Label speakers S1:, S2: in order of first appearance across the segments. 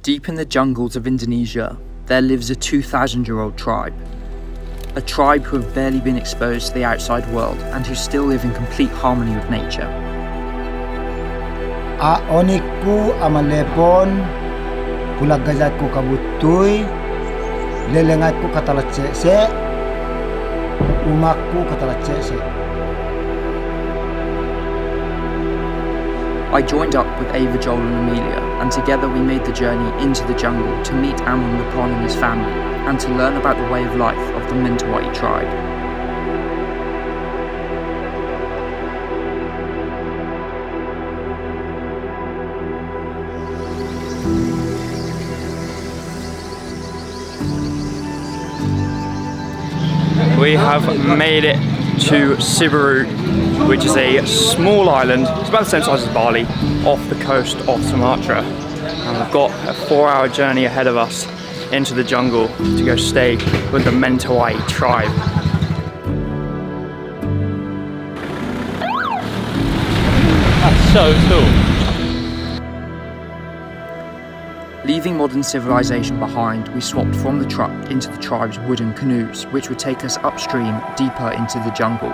S1: Deep in the jungles of Indonesia, there lives a 2,000-year-old tribe. A tribe who have barely been exposed to the outside world and who still live in complete harmony with nature.
S2: Onikku amalepon, pulagazatku kabutoy, lelengatku katalatse, umakku katalatse.
S1: I joined up with Ava, Joel and Amelia, and together we made the journey into the jungle to meet Amon Rapon and his family, and to learn about the way of life of the Mentawai Tribe.
S3: We have made it to Siberut, which is a small island. It's about the same size as Bali, off the coast of Sumatra. And we've got a 4-hour journey ahead of us into the jungle to go stay with the Mentawai Tribe.
S4: That's so cool.
S1: Leaving modern civilization behind, we swapped from the truck into the tribe's wooden canoes, which would take us upstream, deeper into the jungle.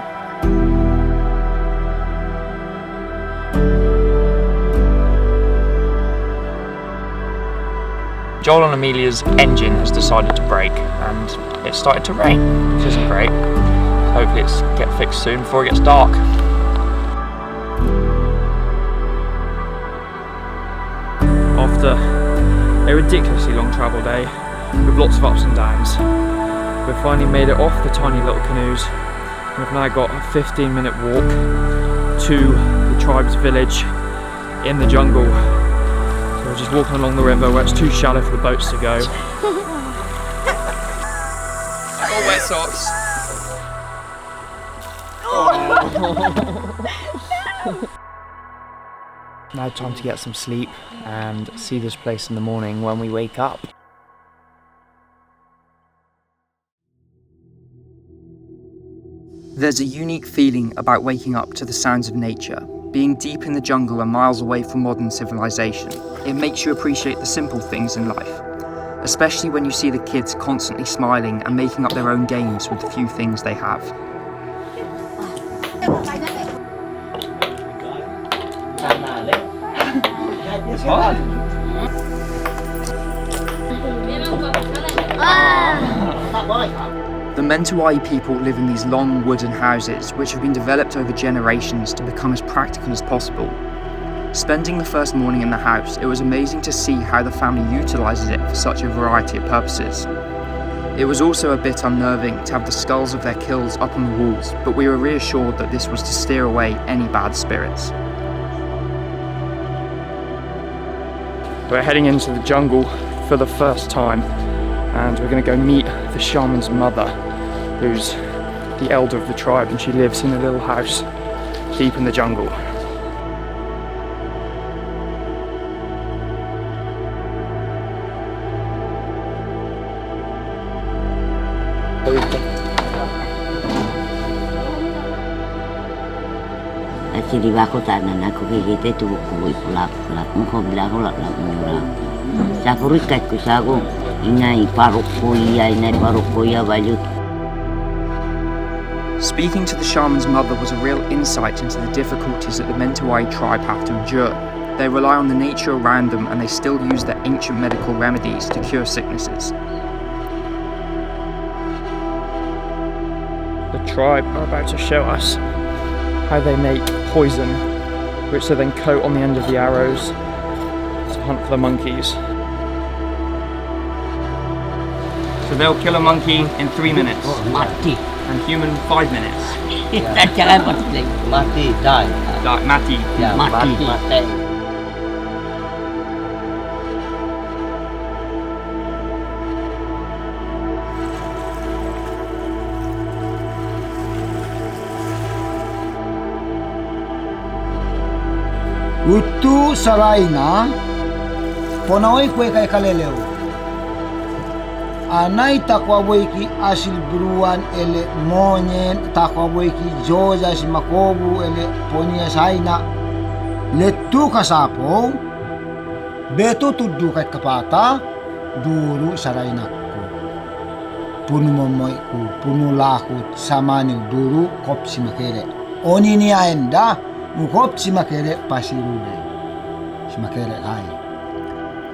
S3: Joel and Amelia's engine has decided to break and it started to rain, which isn't great. Hopefully it's get fixed soon before it gets dark. After a ridiculously long travel day with lots of ups and downs, we've finally made it off the tiny little canoes. We've now got a 15-minute walk to the tribe's village in the jungle. So we're just walking along the river where it's too shallow for the boats to go.
S5: All wet socks.
S3: Now time to get some sleep and see this place in the morning when we wake up.
S1: There's a unique feeling about waking up to the sounds of nature. Being deep in the jungle and miles away from modern civilization, it makes you appreciate the simple things in life. Especially when you see the kids constantly smiling and making up their own games with the few things they have.
S5: It's hard.
S1: The Mentawai people live in these long wooden houses which have been developed over generations to become as practical as possible. Spending the first morning in the house, it was amazing to see how the family utilises it for such a variety of purposes. It was also a bit unnerving to have the skulls of their kills up on the walls, but we were reassured that this was to steer away any bad spirits.
S3: We're heading into the jungle for the first time and we're going to go meet the shaman's mother, who's the elder of the tribe, and she lives in a little house deep in the jungle.
S6: Kasi di ba ako tanan ako kikita ito bukuwi pulak mo ko bila ko lak mura. Sa kurikat ko sa ako inay parok ko iya balut.
S1: Speaking to the shaman's mother was a real insight into the difficulties that the Mentawai tribe have to endure. They rely on the nature around them and they still use their ancient medical remedies to cure sicknesses.
S3: The tribe are about to show us how they make poison, which they then coat on the end of the arrows to hunt for the monkeys. So they'll kill a monkey in 3 minutes.
S6: Mati.
S3: And human 5 minutes.
S6: Jangan mati. Mati, die.
S3: Mati.
S6: Ya, mati.
S2: Utu saraina, ponawai kue kai kaleleu. Anai takwa boiki asil buruan ele monyen takwa boiki joja si makobu ele ponia saina. Letu kasapo Beto tudu kay kapata, duru saray nakku. Punu momoy ku, punu lakut samani duru kop si makere. Oni ni aenda, kop si makere pasirude. Si makere ay.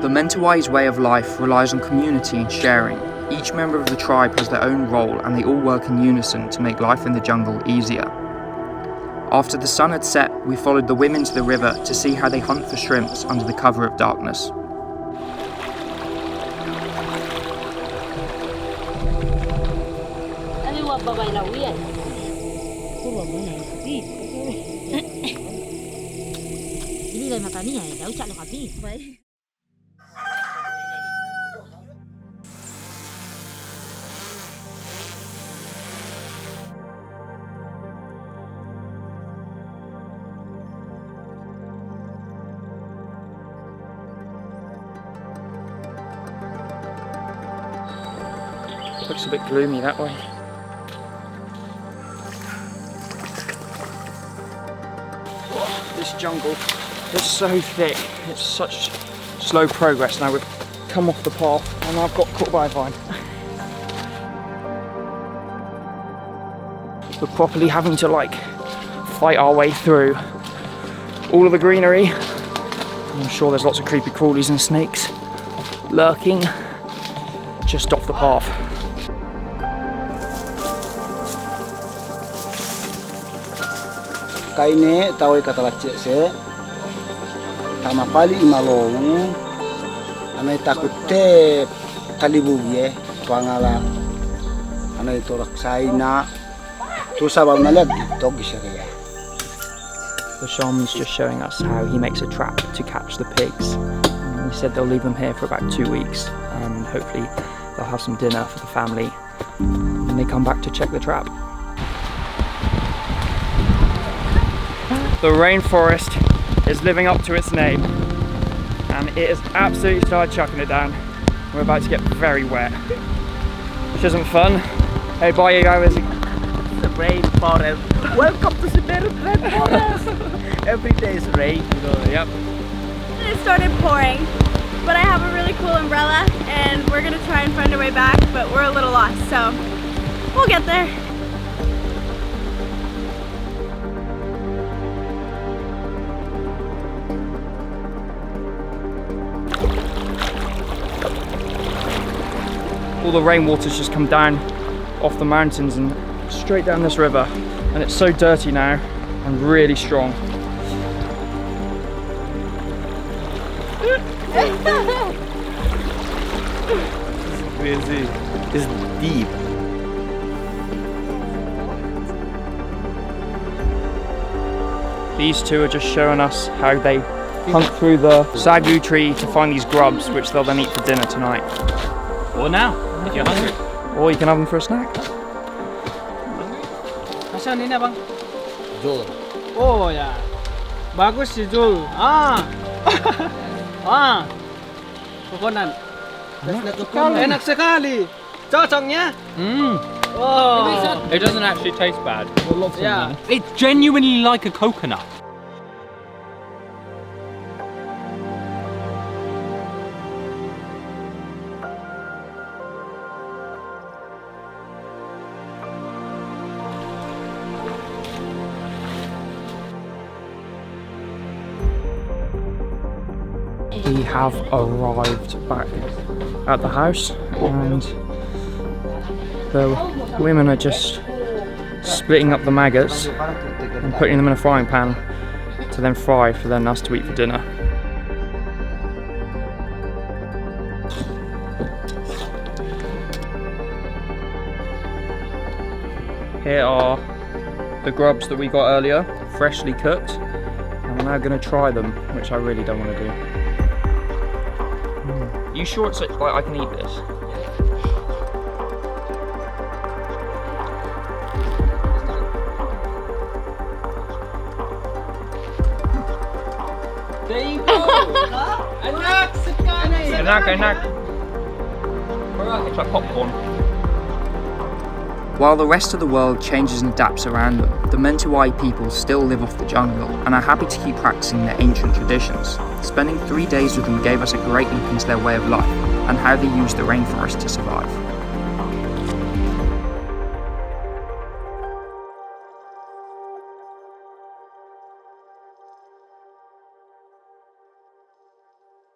S1: The Mentawai's way of life relies on community and sharing. Each member of the tribe has their own role and they all work in unison to make life in the jungle easier. After the sun had set, we followed the women to the river to see how they hunt for shrimps under the cover of darkness.
S3: Looks a bit gloomy that way. This jungle is so thick. It's such slow progress. Now we've come off the path and I've got caught by a vine. We're properly having to like fight our way through all of the greenery. I'm sure there's lots of creepy crawlies and snakes lurking just off the path.
S2: Kaine tawai katalace se tama pali imalongu anai takute talibugie pangala anai torak saina tu sabab nalag togi sharia.
S3: The shaman's just showing us how he makes a trap to catch the pigs. He said they'll leave them here for about 2 weeks and hopefully they'll have some dinner for the family when they come back to check the trap. The rainforest is living up to its name and it has absolutely started chucking it down. We're about to get very wet, which isn't fun. Hey, bye you guys.
S5: The rainforest. Welcome to the rainforest. Every day is rain.
S3: Yep.
S7: It started pouring, but I have a really cool umbrella and we're gonna try and find our way back, but we're a little lost, so we'll get there.
S3: All the rainwater's just come down off the mountains and straight down this river, and it's so dirty now and really strong.
S4: Crazy. It's deep.
S3: These two are just showing us how they hunt through the sagu tree to find these grubs, which they'll then eat for dinner tonight.
S4: Or now, if you're hungry.
S3: Or you can have them for a snack.
S5: Asan ini abang?
S2: Jol.
S5: Oh ya, bagus sih Jul. Kokonan. Enak sekali. Cocoknya?
S4: Oh. It doesn't actually taste bad.
S5: Yeah.
S4: It's genuinely like a coconut.
S3: We have arrived back at the house and the women are just splitting up the maggots and putting them in a frying pan to then fry for then us to eat for dinner. Here are the grubs that we got earlier, freshly cooked, and we're now going to try them, which I really don't want to do. You sure it's like I can eat this?
S5: There you go. Enak sekali.
S3: Enak. It's like popcorn.
S1: While the rest of the world changes and adapts around them, the Mentawai people still live off the jungle and are happy to keep practicing their ancient traditions. Spending 3 days with them gave us a great look into their way of life and how they use the rainforest to survive.